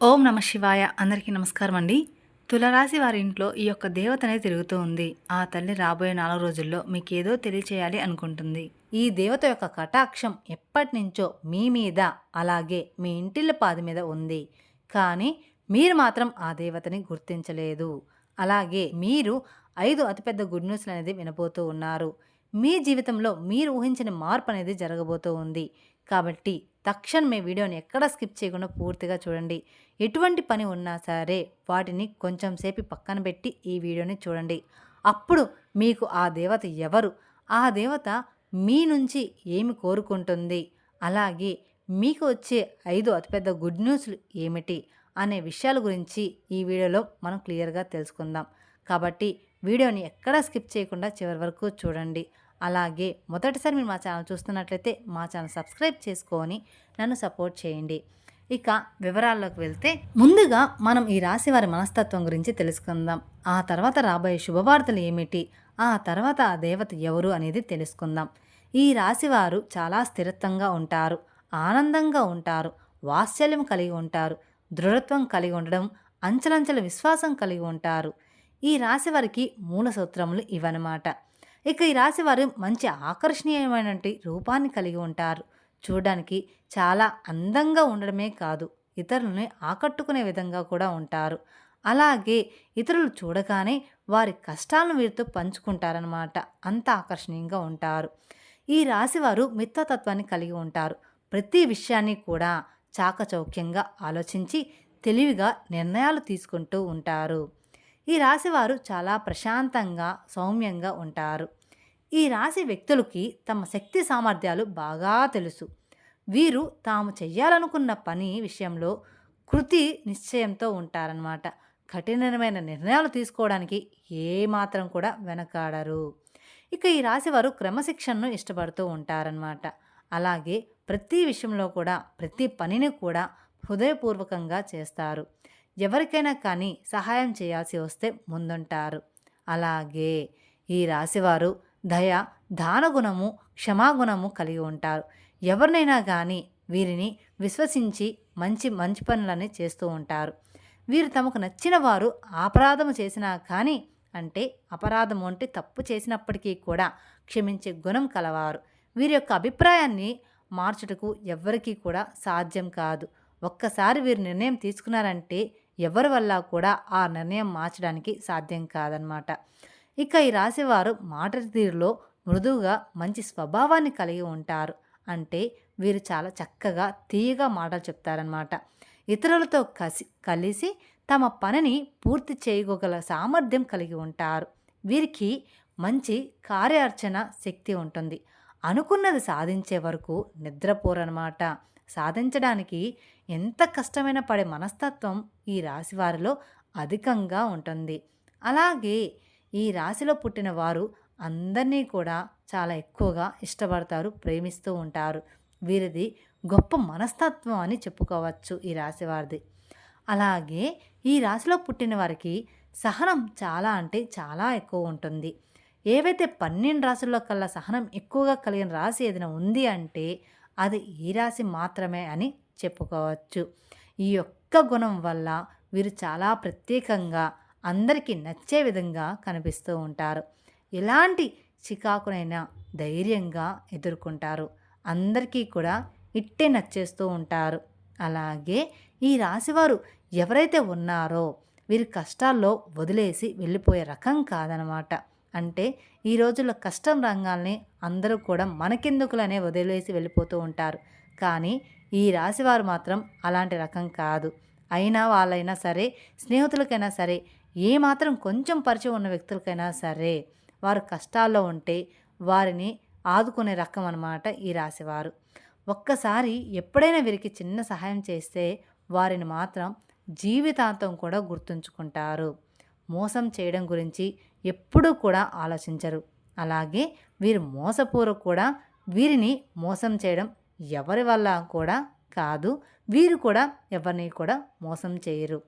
ఓం నమ శివాయ. అందరికీ నమస్కారం అండి. తులరాశి వారి ఇంట్లో ఈ యొక్క దేవతనే తిరుగుతూ ఉంది. ఆ తల్లి రాబోయే 4 రోజుల్లో మీకేదో తెలియచేయాలి అనుకుంటుంది. ఈ దేవత యొక్క కటాక్షం ఎప్పటినుంచో మీ మీద, అలాగే మీ ఇంటిల్లపాది మీద ఉంది. కానీ మీరు మాత్రం ఆ దేవతని గుర్తించలేదు. అలాగే మీరు 5 అతిపెద్ద గుడ్ న్యూస్లు అనేది వినబోతూ ఉన్నారు. మీ జీవితంలో మీరు ఊహించిన మార్పు అనేది జరగబోతూ ఉంది. కాబట్టి తక్షణమే వీడియోని ఎక్కడా స్కిప్ చేయకుండా పూర్తిగా చూడండి. ఎటువంటి పని ఉన్నా సరే వాటిని కొంచెం సేపు పక్కన పెట్టి ఈ వీడియోని చూడండి. అప్పుడు మీకు ఆ దేవత ఎవరు, ఆ దేవత మీ నుంచి ఏమి కోరుకుంటుంది, అలాగే మీకు వచ్చే 5 అతిపెద్ద గుడ్ న్యూస్లు ఏమిటి అనే విషయాల గురించి ఈ వీడియోలో మనం క్లియర్గా తెలుసుకుందాం. కాబట్టి వీడియోని ఎక్కడా స్కిప్ చేయకుండా చివరి వరకు చూడండి. అలాగే మొదటిసారి మీరు మా ఛానల్ చూస్తున్నట్లయితే మా ఛానల్ సబ్స్క్రైబ్ చేసుకొని నన్ను సపోర్ట్ చేయండి. ఇక వివరాల్లోకి వెళ్తే ముందుగా మనం ఈ రాశి వారి మనస్తత్వం గురించి తెలుసుకుందాం. ఆ తర్వాత రాబోయే శుభవార్తలు ఏమిటి, ఆ తర్వాత ఆ దేవత ఎవరు అనేది తెలుసుకుందాం. ఈ రాశివారు చాలా స్థిరత్వంగా ఉంటారు, ఆనందంగా ఉంటారు, వాత్సల్యం కలిగి ఉంటారు, దృఢత్వం కలిగి ఉండడం, అంచలంచల విశ్వాసం కలిగి ఉంటారు. ఈ రాశి వారికి మూల సూత్రములు ఇవన్నమాట. ఇక ఈ రాశి వారు మంచి ఆకర్షణీయమైన రూపాన్ని కలిగి ఉంటారు. చూడడానికి చాలా అందంగా ఉండడమే కాదు, ఇతరులని ఆకట్టుకునే విధంగా కూడా ఉంటారు. అలాగే ఇతరులు చూడగానే వారి కష్టాలను వీరితో పంచుకుంటారనమాట. అంత ఆకర్షణీయంగా ఉంటారు. ఈ రాశివారు మిత్రతత్వాన్ని కలిగి ఉంటారు. ప్రతి విషయాన్ని కూడా చాకచౌక్యంగా ఆలోచించి తెలివిగా నిర్ణయాలు తీసుకుంటూ ఉంటారు. ఈ రాశివారు చాలా ప్రశాంతంగా సౌమ్యంగా ఉంటారు. ఈ రాశి వ్యక్తులకి తమ శక్తి సామర్థ్యాలు బాగా తెలుసు. వీరు తాము చెయ్యాలనుకున్న పని విషయంలో కృతి నిశ్చయంతో ఉంటారన్నమాట. కఠినమైన నిర్ణయాలు తీసుకోవడానికి ఏమాత్రం కూడా వెనకాడరు. ఇక ఈ రాశివారు క్రమశిక్షణను ఇష్టపడుతూ ఉంటారన్నమాట. అలాగే ప్రతి విషయంలో కూడా ప్రతి పనిని కూడా హృదయపూర్వకంగా చేస్తారు. ఎవరికైనా కానీ సహాయం చేయాల్సి వస్తే ముందుంటారు. అలాగే ఈ రాశివారు దయ, దానగుణము, క్షమాగుణము కలిగి ఉంటారు. ఎవరినైనా కానీ వీరిని విశ్వసించి మంచి మంచి పనులని చేస్తూ ఉంటారు. వీరు తమకు నచ్చిన వారు అపరాధము చేసినా కానీ, అంటే అపరాధము అంటే తప్పు చేసినప్పటికీ కూడా క్షమించే గుణం కలవారు. వీరి యొక్క అభిప్రాయాన్ని మార్చుటకు ఎవ్వరికీ కూడా సాధ్యం కాదు. ఒక్కసారి వీరు నిర్ణయం తీసుకున్నారంటే ఎవరి వల్ల కూడా ఆ నిర్ణయం మార్చడానికి సాధ్యం కాదనమాట. ఇక ఈ రాశివారు మాట తీరులో మృదువుగా మంచి స్వభావాన్ని కలిగి ఉంటారు. అంటే వీరు చాలా చక్కగా తీయగా మాటలు చెప్తారనమాట. ఇతరులతో కలిసి తమ పనిని పూర్తి చేయగల సామర్థ్యం కలిగి ఉంటారు. వీరికి మంచి కార్యార్చన శక్తి ఉంటుంది. అనుకున్నది సాధించే వరకు నిద్రపోరనమాట. సాధించడానికి ఎంత కష్టమైన పడే మనస్తత్వం ఈ రాశి వారిలో అధికంగా ఉంటుంది. అలాగే ఈ రాశిలో పుట్టిన వారు అందరినీ కూడా చాలా ఎక్కువగా ఇష్టపడతారు, ప్రేమిస్తూ ఉంటారు. వీరిది గొప్ప మనస్తత్వం అని చెప్పుకోవచ్చు ఈ రాశి వారిది. అలాగే ఈ రాశిలో పుట్టిన వారికి సహనం చాలా అంటే చాలా ఎక్కువ ఉంటుంది. ఏవైతే 12 రాశుల్లో కల్లా సహనం ఎక్కువగా కలిగిన రాశి ఏదైనా ఉంది అంటే అది ఈ రాశి మాత్రమే అని చెప్పుకోవచ్చు. ఈ యొక్క గుణం వల్ల వీరు చాలా ప్రత్యేకంగా అందరికీ నచ్చే విధంగా కనిపిస్తూ ఉంటారు. ఎలాంటి చికాకునైనా ధైర్యంగా ఎదుర్కొంటారు. అందరికీ కూడా ఇట్టే నచ్చేస్తూ ఉంటారు. అలాగే ఈ రాశివారు ఎవరైతే ఉన్నారో వీరి కష్టాల్లో వదిలేసి వెళ్ళిపోయే రకం కాదనమాట. అంటే ఈ రోజుల్లో కష్టం రంగాల్ని అందరూ కూడా మనకెందుకులనే వదిలేసి వెళ్ళిపోతూ ఉంటారు. కానీ ఈ రాశివారు మాత్రం అలాంటి రకం కాదు. అయినా వాళ్ళైనా సరే, స్నేహితులకైనా సరే, ఏమాత్రం కొంచెం పరిచయం ఉన్న వ్యక్తులకైనా సరే వారు కష్టాల్లో ఉంటే వారిని ఆదుకునే రకం అన్నమాట ఈ రాశివారు. ఒక్కసారి ఎప్పుడైనా వీరికి చిన్న సహాయం చేస్తే వారిని మాత్రం జీవితాంతం కూడా గుర్తుంచుకుంటారు. మోసం చేయడం గురించి ఎప్పుడూ కూడా ఆలోచించరు. అలాగే వీరు మోసపూర్వక కూడా వీరిని మోసం చేయడం ఎవరి వల్ల కూడా కాదు. వీరు కూడా ఎవరిని కూడా మోసం చేయరు.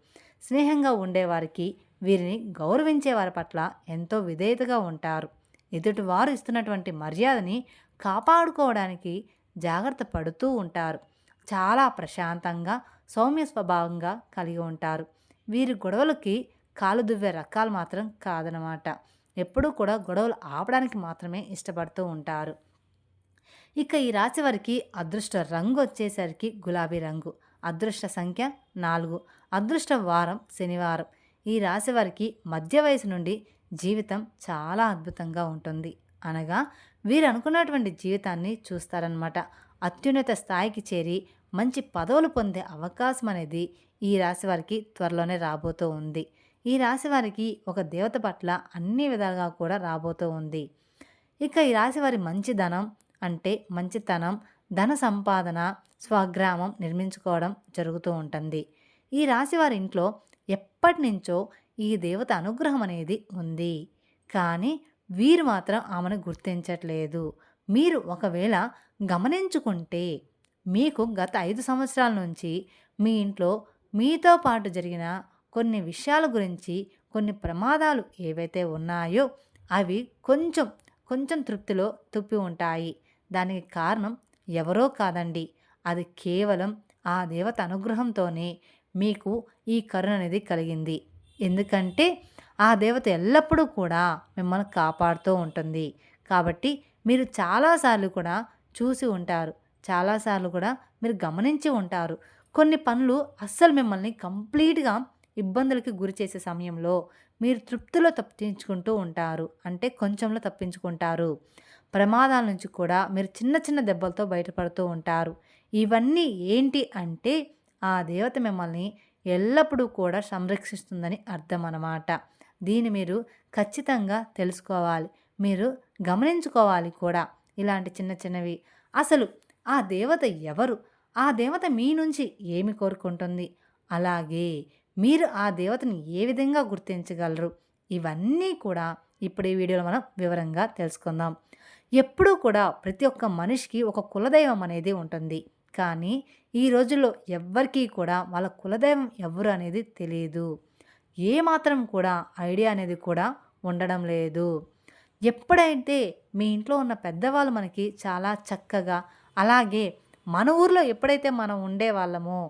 స్నేహంగా ఉండేవారికి, వీరిని గౌరవించే వారి పట్ల ఎంతో విధేయతగా ఉంటారు. ఎదుటివారు ఇస్తున్నటువంటి మర్యాదని కాపాడుకోవడానికి జాగ్రత్త పడుతూ ఉంటారు. చాలా ప్రశాంతంగా సౌమ్య స్వభావంగా కలిగి ఉంటారు. వీరి గొడవలకి కాలు దువ్వే రకాలు మాత్రం కాదనమాట. ఎప్పుడూ కూడా గొడవలు ఆపడానికి మాత్రమే ఇష్టపడుతూ ఉంటారు. ఇక ఈ రాశి వారికి అదృష్ట రంగు వచ్చేసరికి గులాబీ రంగు. అదృష్ట సంఖ్య 4. అదృష్ట వారం శనివారం. ఈ రాశి వారికి మధ్య వయసు నుండి జీవితం చాలా అద్భుతంగా ఉంటుంది. అనగా వీరు అనుకున్నటువంటి జీవితాన్ని చూస్తారనమాట. అత్యున్నత స్థాయికి చేరి మంచి పదవులు పొందే అవకాశం అనేది ఈ రాశి వారికి త్వరలోనే రాబోతూ ఉంది. ఈ రాశి వారికి ఒక దేవత పట్ల అన్ని విధాలుగా కూడా రాబోతూ ఉంది. ఇక ఈ రాశి వారి మంచిదనం అంటే మంచితనం, ధన సంపాదన, స్వగ్రామం నిర్మించుకోవడం జరుగుతూ ఉంటుంది. ఈ రాశి వారి ఇంట్లో ఎప్పటినుంచో ఈ దేవత అనుగ్రహం అనేది ఉంది. కానీ వీరు మాత్రం ఆమెను గుర్తించట్లేదు. మీరు ఒకవేళ గమనించుకుంటే మీకు గత 5 సంవత్సరాల నుంచి మీ ఇంట్లో మీతో పాటు జరిగిన కొన్ని విషయాల గురించి, కొన్ని ప్రమాదాలు ఏవైతే ఉన్నాయో అవి కొంచెం కొంచెం తృప్తిలో తుప్పి ఉంటాయి. దానికి కారణం ఎవరో కాదండి. అది కేవలం ఆ దేవత అనుగ్రహంతోనే మీకు ఈ కరుణ అనేది కలిగింది. ఎందుకంటే ఆ దేవత ఎల్లప్పుడూ కూడా మిమ్మల్ని కాపాడుతూ ఉంటుంది. కాబట్టి మీరు చాలాసార్లు కూడా చూసి ఉంటారు. చాలాసార్లు కూడా మీరు గమనించి ఉంటారు. కొన్ని పనులు అస్సలు మిమ్మల్ని కంప్లీట్‌గా ఇబ్బందులకి గురి చేసే సమయంలో మీరు తృప్తిలో తప్పించుకుంటూ ఉంటారు. అంటే కొంచెంలో తప్పించుకుంటారు. ప్రమాదాల నుంచి కూడా మీరు చిన్న చిన్న దెబ్బలతో బయటపడుతూ ఉంటారు. ఇవన్నీ ఏంటి అంటే ఆ దేవత మిమ్మల్ని ఎల్లప్పుడూ కూడా సంరక్షిస్తుందని అర్థం అన్నమాట. దీన్ని మీరు ఖచ్చితంగా తెలుసుకోవాలి. మీరు గమనించుకోవాలి కూడా. ఇలాంటి చిన్న చిన్నవి. అసలు ఆ దేవత ఎవరు? ఆ దేవత మీ నుంచి ఏమి కోరుకుంటుంది? అలాగే మీరు ఆ దేవతని ఏ విధంగా గుర్తించగలరు? ఇవన్నీ కూడా ఇప్పుడు ఈ వీడియోలో మనం వివరంగా తెలుసుకుందాం. ఎప్పుడూ కూడా ప్రతి ఒక్క మనిషికి ఒక కులదైవం అనేది ఉంటుంది. కానీ ఈ రోజుల్లో ఎవ్వరికీ కూడా వాళ్ళ కులదైవం ఎవరు అనేది తెలియదు. ఏమాత్రం కూడా ఐడియా అనేది కూడా ఉండడం లేదు. ఎప్పుడైతే మీ ఇంట్లో ఉన్న పెద్దవాళ్ళు మనకి చాలా చక్కగా, అలాగే మన ఊర్లో ఎప్పుడైతే మనం ఉండేవాళ్ళమో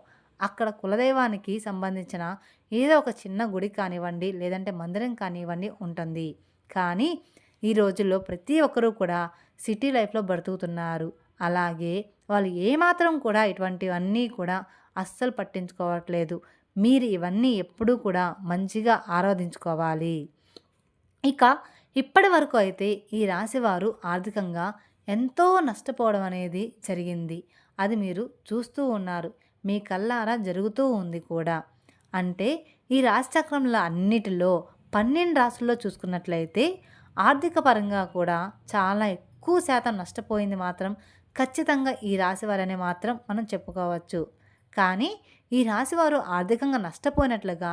అక్కడ కులదైవానికి సంబంధించిన ఏదో ఒక చిన్న గుడి కానివ్వండి, లేదంటే మందిరం కానివ్వండి ఉంటుంది. కానీ ఈ రోజుల్లో ప్రతి ఒక్కరూ కూడా సిటీ లైఫ్‌లో బ్రతుకుతున్నారు. అలాగే వాళ్ళు ఏమాత్రం కూడా ఇటువంటివన్నీ కూడా అస్సలు పట్టించుకోవట్లేదు. మీరు ఇవన్నీ ఎప్పుడూ కూడా మంచిగా ఆరాధించుకోవాలి. ఇక ఇప్పటి వరకు అయితే ఈ రాశివారు ఆర్థికంగా ఎంతో నష్టపోవడం అనేది జరిగింది. అది మీరు చూస్తూ ఉన్నారు. మీ కళ్ళారా జరుగుతూ ఉంది కూడా. అంటే ఈ రాశిచక్రంలో అన్నిటిలో 12 రాశుల్లో చూసుకున్నట్లయితే ఆర్థిక పరంగా కూడా చాలా ఎక్కువ శాతం నష్టపోయింది మాత్రం ఖచ్చితంగా ఈ రాశివారనే మాత్రం మనం చెప్పుకోవచ్చు. కానీ ఈ రాశివారు ఆర్థికంగా నష్టపోయినట్లుగా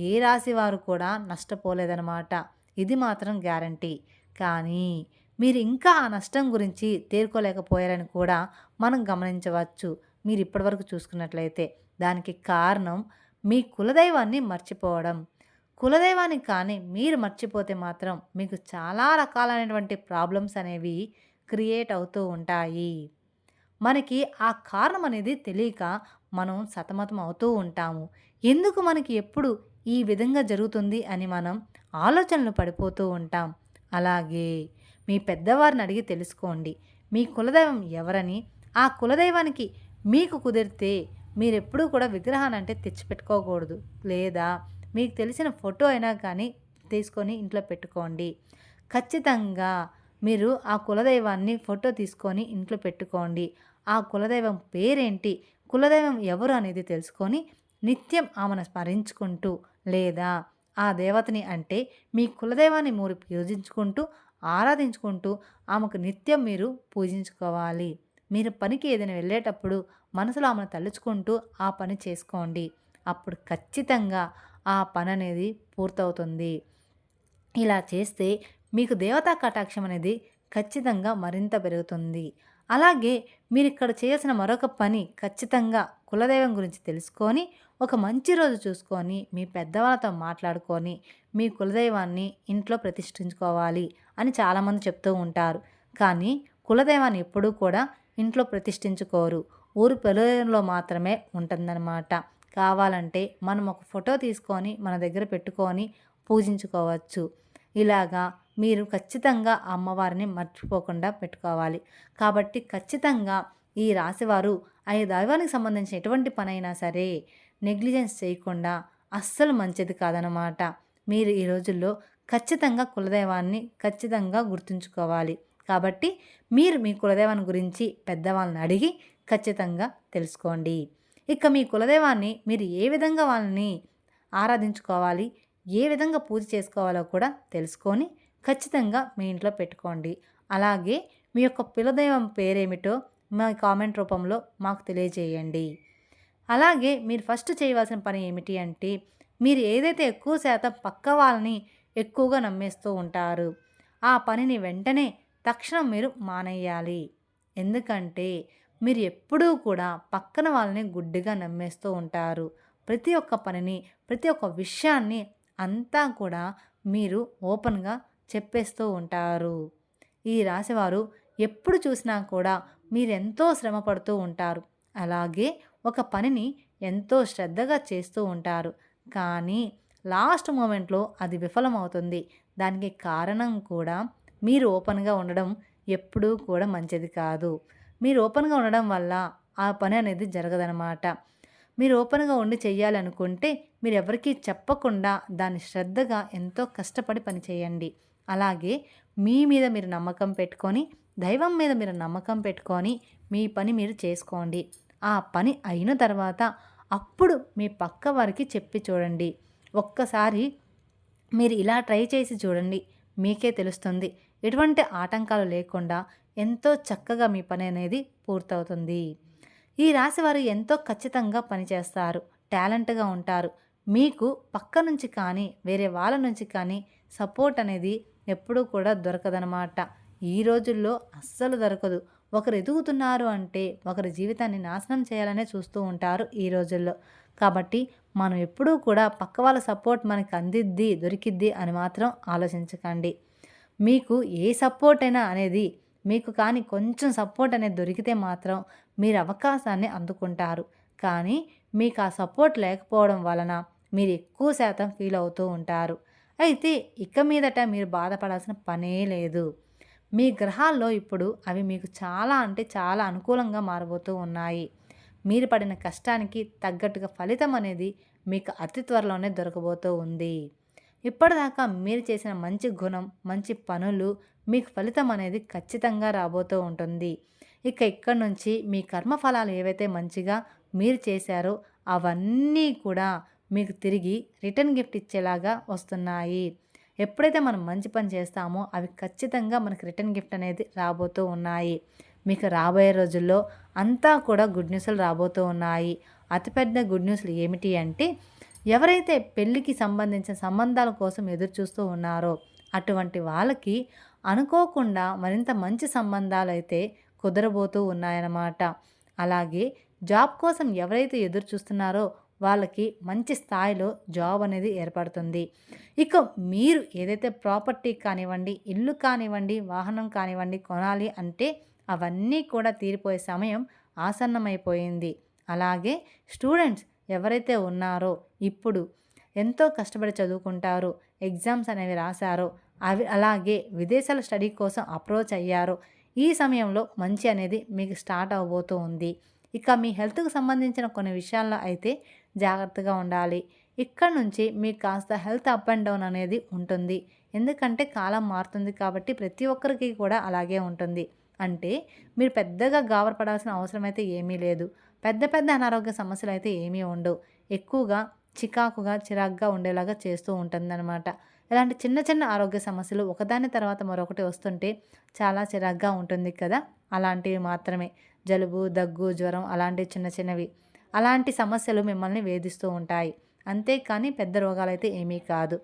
ఏ రాశివారు కూడా నష్టపోలేదన్నమాట. ఇది మాత్రం గ్యారంటీ. కానీ మీరు ఇంకా ఆ నష్టం గురించి తేరుకోలేకపోయారని కూడా మనం గమనించవచ్చు. మీరు ఇప్పటివరకు చూసుకున్నట్లయితే దానికి కారణం మీ కులదైవాన్ని మర్చిపోవడం. కులదైవాన్ని కానీ మీరు మర్చిపోతే మాత్రం మీకు చాలా రకాలైనటువంటి ప్రాబ్లమ్స్ అనేవి క్రియేట్ అవుతూ ఉంటాయి. మనకి ఆ కారణం అనేది తెలియక మనం సతమతం అవుతూ ఉంటాము. ఎందుకు మనకి ఎప్పుడు ఈ విధంగా జరుగుతుంది అని మనం ఆలోచనలు పడిపోతూ ఉంటాం. అలాగే మీ పెద్దవారిని అడిగి తెలుసుకోండి. మీ కులదైవం ఎవరని, ఆ కులదైవానికి మీకు కుదిరితే మీరెప్పుడూ కూడా విగ్రహాన్ని అంటే తెచ్చిపెట్టుకోకూడదు. లేదా మీకు తెలిసిన ఫోటో అయినా కానీ తీసుకొని ఇంట్లో పెట్టుకోండి. ఖచ్చితంగా మీరు ఆ కులదైవాన్ని ఫోటో తీసుకొని ఇంట్లో పెట్టుకోండి. ఆ కులదైవం పేరేంటి, కులదైవం ఎవరు అనేది తెలుసుకొని నిత్యం ఆమెను స్మరించుకుంటూ, లేదా ఆ దేవతని అంటే మీ కులదైవాన్ని మీరు పూజించుకుంటూ, ఆరాధించుకుంటూ ఆమెకు నిత్యం మీరు పూజించుకోవాలి. మీరు పనికి ఏదైనా వెళ్ళేటప్పుడు మనసులో ఆమెను తలుచుకుంటూ ఆ పని చేసుకోండి. అప్పుడు ఖచ్చితంగా ఆ పని అనేది పూర్తవుతుంది. ఇలా చేస్తే మీకు దేవతా కటాక్షం అనేది ఖచ్చితంగా మరింత పెరుగుతుంది. అలాగే మీరు ఇక్కడ చేయాల్సిన మరొక పని ఖచ్చితంగా కులదైవం గురించి తెలుసుకొని ఒక మంచి రోజు చూసుకొని మీ పెద్దవాళ్ళతో మాట్లాడుకొని మీ కులదైవాన్ని ఇంట్లో ప్రతిష్ఠించుకోవాలి అని చాలామంది చెప్తూ ఉంటారు. కానీ కులదైవాన్ని ఎప్పుడూ కూడా ఇంట్లో ప్రతిష్ఠించుకోరు. ఊరి పొలంలో మాత్రమే ఉంటుందన్నమాట. కావాలంటే మనం ఒక ఫోటో తీసుకొని మన దగ్గర పెట్టుకొని పూజించుకోవచ్చు. ఇలాగా మీరు ఖచ్చితంగా అమ్మవారిని మర్చిపోకుండా పెట్టుకోవాలి. కాబట్టి ఖచ్చితంగా ఈ రాశివారు ఆ దైవానికి సంబంధించిన ఎటువంటి పనైనా సరే నెగ్లిజెన్స్ చేయకుండా అస్సలు మంచిది కాదనమాట. మీరు ఈ రోజుల్లో ఖచ్చితంగా కులదైవాన్ని ఖచ్చితంగా గుర్తుంచుకోవాలి. కాబట్టి మీరు మీ కులదైవాన్ని గురించి పెద్దవాళ్ళని అడిగి ఖచ్చితంగా తెలుసుకోండి. ఇక మీ కులదైవాన్ని మీరు ఏ విధంగా వాళ్ళని ఆరాధించుకోవాలి, ఏ విధంగా పూజ చేసుకోవాలో కూడా తెలుసుకొని ఖచ్చితంగా మీ ఇంట్లో పెట్టుకోండి. అలాగే మీ యొక్క కులదైవం పేరేమిటో మా కామెంట్ రూపంలో మాకు తెలియజేయండి. అలాగే మీరు ఫస్ట్ చేయవలసిన పని ఏమిటి అంటే, మీరు ఏదైతే ఎక్కువ శాతం పక్క వాళ్ళని ఎక్కువగా నమ్మేస్తూ ఉంటారు, ఆ పనిని వెంటనే తక్షణం మీరు మానేయాలి. ఎందుకంటే మీరు ఎప్పుడూ కూడా పక్కన వాళ్ళని గుడ్డిగా నమ్మేస్తూ ఉంటారు. ప్రతి ఒక్క పనిని, ప్రతి ఒక్క విషయాన్ని అంతా కూడా మీరు ఓపెన్‌గా చెప్పేస్తూ ఉంటారు. ఈ రాశివారు ఎప్పుడు చూసినా కూడా మీరెంతో శ్రమ పడుతూ ఉంటారు. అలాగే ఒక పనిని ఎంతో శ్రద్ధగా చేస్తూ ఉంటారు. కానీ లాస్ట్ మొమెంట్‌లో అది విఫలమవుతుంది. దానికి కారణం కూడా మీరు ఓపెన్‌గా ఉండడం ఎప్పుడూ కూడా మంచిది కాదు. మీరు ఓపెన్‌గా ఉండడం వల్ల ఆ పని అనేది జరగదనమాట. మీరు ఓపెన్‌గా ఉండి చెయ్యాలనుకుంటే మీరెవరికీ చెప్పకుండా దాన్ని శ్రద్ధగా ఎంతో కష్టపడి పని చేయండి. అలాగే మీ మీద మీరు నమ్మకం పెట్టుకొని, దైవం మీద మీరు నమ్మకం పెట్టుకొని మీ పని మీరు చేసుకోండి. ఆ పని అయిన తర్వాత అప్పుడు మీ పక్క వారికి చెప్పి చూడండి. ఒక్కసారి మీరు ఇలా ట్రై చేసి చూడండి. మీకే తెలుస్తుంది. ఎటువంటి ఆటంకాలు లేకుండా ఎంతో చక్కగా మీ పని అనేది పూర్తవుతుంది. ఈ రాశివారు ఎంతో ఖచ్చితంగా పనిచేస్తారు. టాలెంట్‌గా ఉంటారు. మీకు పక్క నుంచి కానీ, వేరే వాళ్ళ నుంచి కానీ సపోర్ట్ అనేది ఎప్పుడూ కూడా దొరకదనమాట. ఈ రోజుల్లో అస్సలు దొరకదు. ఒకరు ఎదుగుతున్నారు అంటే ఒకరి జీవితాన్ని నాశనం చేయాలనే చూస్తూ ఉంటారు ఈ రోజుల్లో. కాబట్టి మనం ఎప్పుడూ కూడా పక్క వాళ్ళ సపోర్ట్ మనకు అందిద్ది, దొరికిద్ది అని మాత్రం ఆలోచించకండి. మీకు ఏ సపోర్ట్ అయినా అనేది మీకు కానీ కొంచెం సపోర్ట్ అనేది దొరికితే మాత్రం మీరు అవకాశాన్ని అందుకుంటారు. కానీ మీకు ఆ సపోర్ట్ లేకపోవడం వలన మీరు ఎక్కువ శాతం ఫీల్ అవుతూ ఉంటారు. అయితే ఇక మీదట మీరు బాధపడాల్సిన పనే లేదు. మీ గ్రహాల్లో ఇప్పుడు అవి మీకు చాలా అంటే చాలా అనుకూలంగా మారబోతూ ఉన్నాయి. మీరు పడిన కష్టానికి తగ్గట్టుగా ఫలితం అనేది మీకు అతి త్వరలోనే దొరకబోతూ ఉంది. ఇప్పటిదాకా మీరు చేసిన మంచి గుణం, మంచి పనులు మీకు ఫలితం అనేది ఖచ్చితంగా రాబోతూ ఉంటుంది. ఇక ఇక్కడి నుంచి మీ కర్మఫలాలు ఏవైతే మంచిగా మీరు చేశారో అవన్నీ కూడా మీకు తిరిగి రిటర్న్ గిఫ్ట్ ఇచ్చేలాగా వస్తున్నాయి. ఎప్పుడైతే మనం మంచి పని చేస్తామో అవి ఖచ్చితంగా మనకి రిటర్న్ గిఫ్ట్ అనేది రాబోతూ ఉన్నాయి. మీకు రాబోయే రోజుల్లో అంతా కూడా గుడ్ న్యూస్‌లు రాబోతూ ఉన్నాయి. అతిపెద్ద గుడ్ న్యూస్‌లు ఏమిటి అంటే, ఎవరైతే పెళ్ళికి సంబంధించిన సంబంధాల కోసం ఎదురు చూస్తూ ఉన్నారో అటువంటి వాళ్ళకి అనుకోకుండా మరింత మంచి సంబంధాలైతే కుదరబోతూ ఉన్నాయన్నమాట. అలాగే జాబ్ కోసం ఎవరైతే ఎదురు చూస్తున్నారో వాళ్ళకి మంచి స్థాయిలో జాబ్ అనేది ఏర్పడుతుంది. ఇక మీరు ఏదైతే ప్రాపర్టీ కానివ్వండి, ఇల్లు కానివ్వండి, వాహనం కానివ్వండి కొనాలి అంటే అవన్నీ కూడా తీరిపోయే సమయం ఆసన్నమైపోయింది. అలాగే స్టూడెంట్స్ ఎవరైతే ఉన్నారో ఇప్పుడు ఎంతో కష్టపడి చదువుకుంటారో, ఎగ్జామ్స్ అనేవి రాశారో, అవి అలాగే విదేశాల స్టడీ కోసం అప్రోచ్ అయ్యారో ఈ సమయంలో మంచి అనేది మీకు స్టార్ట్ అవ్వబోతూ ఉంది. ఇక మీ హెల్త్‌కి సంబంధించిన కొన్ని విషయాల్లో అయితే జాగ్రత్తగా ఉండాలి. ఇక్కడ నుంచి మీకు కాస్త హెల్త్ అప్ అండ్ డౌన్ అనేది ఉంటుంది. ఎందుకంటే కాలం మారుతుంది కాబట్టి ప్రతి ఒక్కరికి కూడా అలాగే ఉంటుంది. అంటే మీరు పెద్దగా గాబరపడాల్సిన అవసరం అయితే ఏమీ లేదు. పెద్ద పెద్ద అనారోగ్య సమస్యలు అయితే ఏమీ ఉండవు. ఎక్కువగా చికాకుగా, చిరాకుగా ఉండేలాగా చేస్తూ ఉంటుందన్నమాట. ఇలాంటి చిన్న చిన్న ఆరోగ్య సమస్యలు ఒకదాని తర్వాత మరొకటి వస్తుంటే చాలా చిరాకుగా ఉంటుంది కదా! అలాంటివి మాత్రమే. జలుబు, దగ్గు, జ్వరం అలాంటివి చిన్న చిన్నవి. అలాంటి సమస్యలు మిమ్మల్ని వేధిస్తూ ఉంటాయి. అంతేకానీ పెద్ద రోగాలైతే ఏమీ కాదు.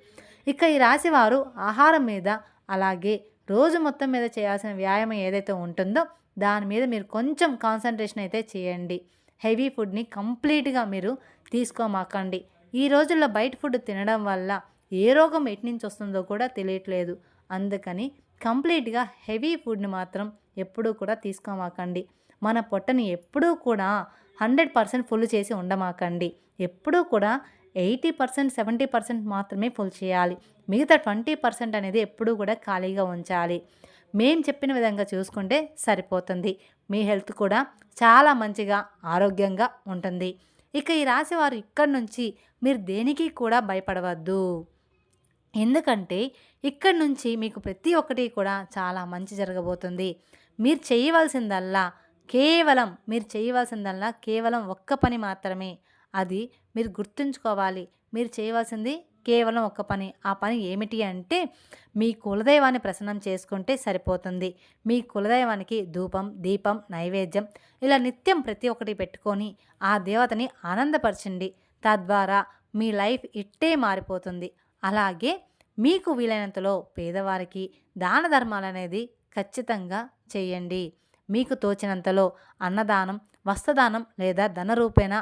ఇక ఈ రాశివారు ఆహారం మీద అలాగే రోజు మొత్తం మీద చేయాల్సిన వ్యాయామం ఏదైతే ఉంటుందో దాని మీద మీరు కొంచెం కాన్సంట్రేషన్ అయితే చేయండి. హెవీ ఫుడ్‌ని కంప్లీట్‌గా మీరు తీసుకోమాకండి. ఈ రోజుల్లో బయట ఫుడ్ తినడం వల్ల ఏ రోగం ఎటునుంచి వస్తుందో కూడా తెలియట్లేదు. అందుకని కంప్లీట్‌గా హెవీ ఫుడ్‌ని మాత్రం ఎప్పుడూ కూడా తీసుకోమాకండి. మన పొట్టని ఎప్పుడూ కూడా 100% ఫుల్ చేసి ఉండమాకండి. ఎప్పుడూ కూడా 80%, 70% మాత్రమే ఫుల్ చేయాలి. మిగతా 20% అనేది ఎప్పుడూ కూడా ఖాళీగా ఉంచాలి. మేము చెప్పిన విధంగా చూసుకుంటే సరిపోతుంది. మీ హెల్త్ కూడా చాలా మంచిగా, ఆరోగ్యంగా ఉంటుంది. ఇక ఈ రాశివారు ఇక్కడి నుంచి మీరు దేనికి కూడా భయపడవద్దు. ఎందుకంటే ఇక్కడి నుంచి మీకు ప్రతి ఒక్కటి కూడా చాలా మంచి జరగబోతుంది. మీరు చేయవలసిందల్లా కేవలం ఒక్క పని మాత్రమే. అది మీరు గుర్తుంచుకోవాలి. మీరు చేయవలసింది కేవలం ఒక్క పని. ఆ పని ఏమిటి అంటే మీ కులదైవాన్ని ప్రసన్నం చేసుకుంటే సరిపోతుంది. మీ కులదైవానికి ధూపం, దీపం, నైవేద్యం ఇలా నిత్యం ప్రతి ఒక్కటి పెట్టుకొని ఆ దేవతని ఆనందపరచండి. తద్వారా మీ లైఫ్ ఇట్టే మారిపోతుంది. అలాగే మీకు వీలైనంతలో పేదవారికి దాన ధర్మాలనేది ఖచ్చితంగా చేయండి. మీకు తోచినంతలో అన్నదానం, వస్త్రదానం లేదా ధన రూపేణ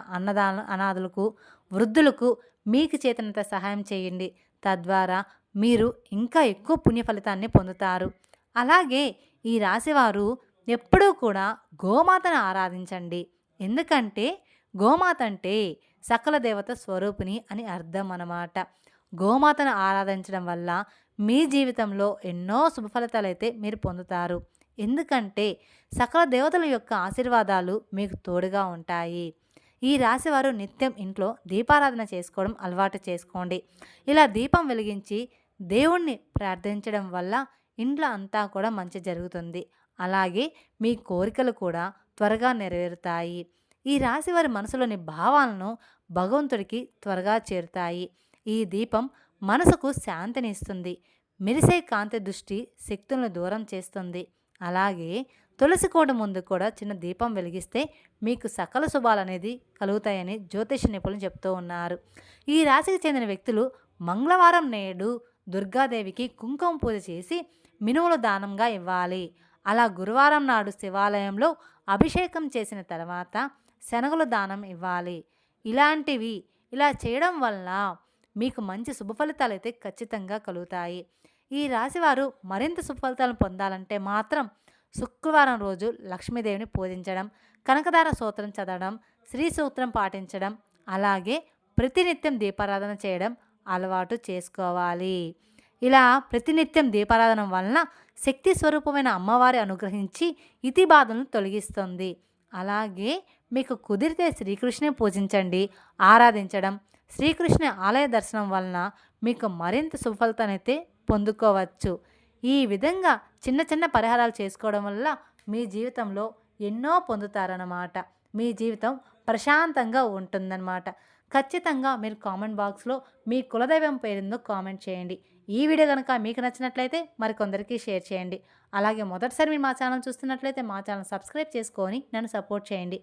అనాథులకు, వృద్ధులకు మీకు చేతనంత సహాయం చేయండి. తద్వారా మీరు ఇంకా ఎక్కువ పుణ్య ఫలితాన్ని పొందుతారు. అలాగే ఈ రాశివారు ఎప్పుడూ కూడా గోమాతను ఆరాధించండి. ఎందుకంటే గోమాత అంటే సకల దేవత స్వరూపిణి అని అర్థం అన్నమాట. గోమాతను ఆరాధించడం వల్ల మీ జీవితంలో ఎన్నో శుభ ఫలితాలైతే మీరు పొందుతారు. ఎందుకంటే సకల దేవతల యొక్క ఆశీర్వాదాలు మీకు తోడుగా ఉంటాయి. ఈ రాశివారు నిత్యం ఇంట్లో దీపారాధన చేసుకోవడం అలవాటు చేసుకోండి. ఇలా దీపం వెలిగించి దేవుణ్ణి ప్రార్థించడం వల్ల ఇంట్లో అంతా కూడా మంచి జరుగుతుంది. అలాగే మీ కోరికలు కూడా త్వరగా నెరవేరుతాయి. ఈ రాశివారి మనసులోని భావాలను భగవంతుడికి త్వరగా చేరుతాయి. ఈ దీపం మనసుకు శాంతిని ఇస్తుంది. మెరిసే కాంతి దృష్టి శక్తులను దూరం చేస్తుంది. అలాగే తులసి కోట ముందు కూడా చిన్న దీపం వెలిగిస్తే మీకు సకల శుభాలు అనేది కలుగుతాయని జ్యోతిష నిపుణులు చెప్తూ ఉన్నారు. ఈ రాశికి చెందిన వ్యక్తులు మంగళవారం నేడు దుర్గాదేవికి కుంకుమ పూజ చేసి మినుములు దానంగా ఇవ్వాలి. అలా గురువారం నాడు శివాలయంలో అభిషేకం చేసిన తర్వాత శనగలు దానం ఇవ్వాలి. ఇలా చేయడం వల్ల మీకు మంచి శుభ ఫలితాలు అయితే ఖచ్చితంగా కలుగుతాయి. ఈ రాశివారు మరింత శుభ ఫలితాలను పొందాలంటే మాత్రం శుక్రవారం రోజు లక్ష్మీదేవిని పూజించడం, కనకదార స్తోత్రం చదవడం, శ్రీ సూత్రం పాటించడం, అలాగే ప్రతినిత్యం దీపారాధన చేయడం అలవాటు చేసుకోవాలి. ఇలా ప్రతినిత్యం దీపారాధన వలన శక్తి స్వరూపమైన అమ్మవారి అనుగ్రహించి ఇతి బాధలను తొలగిస్తుంది. అలాగే మీకు కుదిరితే శ్రీకృష్ణుని పూజించండి, ఆరాధించడం, శ్రీకృష్ణ ఆలయ దర్శనం వలన మీకు మరింత సుఫలితానైతే పొందుకోవచ్చు. ఈ విధంగా చిన్న చిన్న పరిహారాలు చేసుకోవడం వల్ల మీ జీవితంలో ఎన్నో పొందుతారన్నమాట. మీ జీవితం ప్రశాంతంగా ఉంటుందన్నమాట. ఖచ్చితంగా మీరు కామెంట్ బాక్స్లో మీ కులదైవం పేరుందో కామెంట్ చేయండి. ఈ వీడియో కనుక మీకు నచ్చినట్లయితే మరికొందరికి షేర్ చేయండి. అలాగే మొదటిసారి మీరు మా ఛానల్ చూస్తున్నట్లయితే మా ఛానల్ సబ్స్క్రైబ్ చేసుకొని నన్ను సపోర్ట్ చేయండి.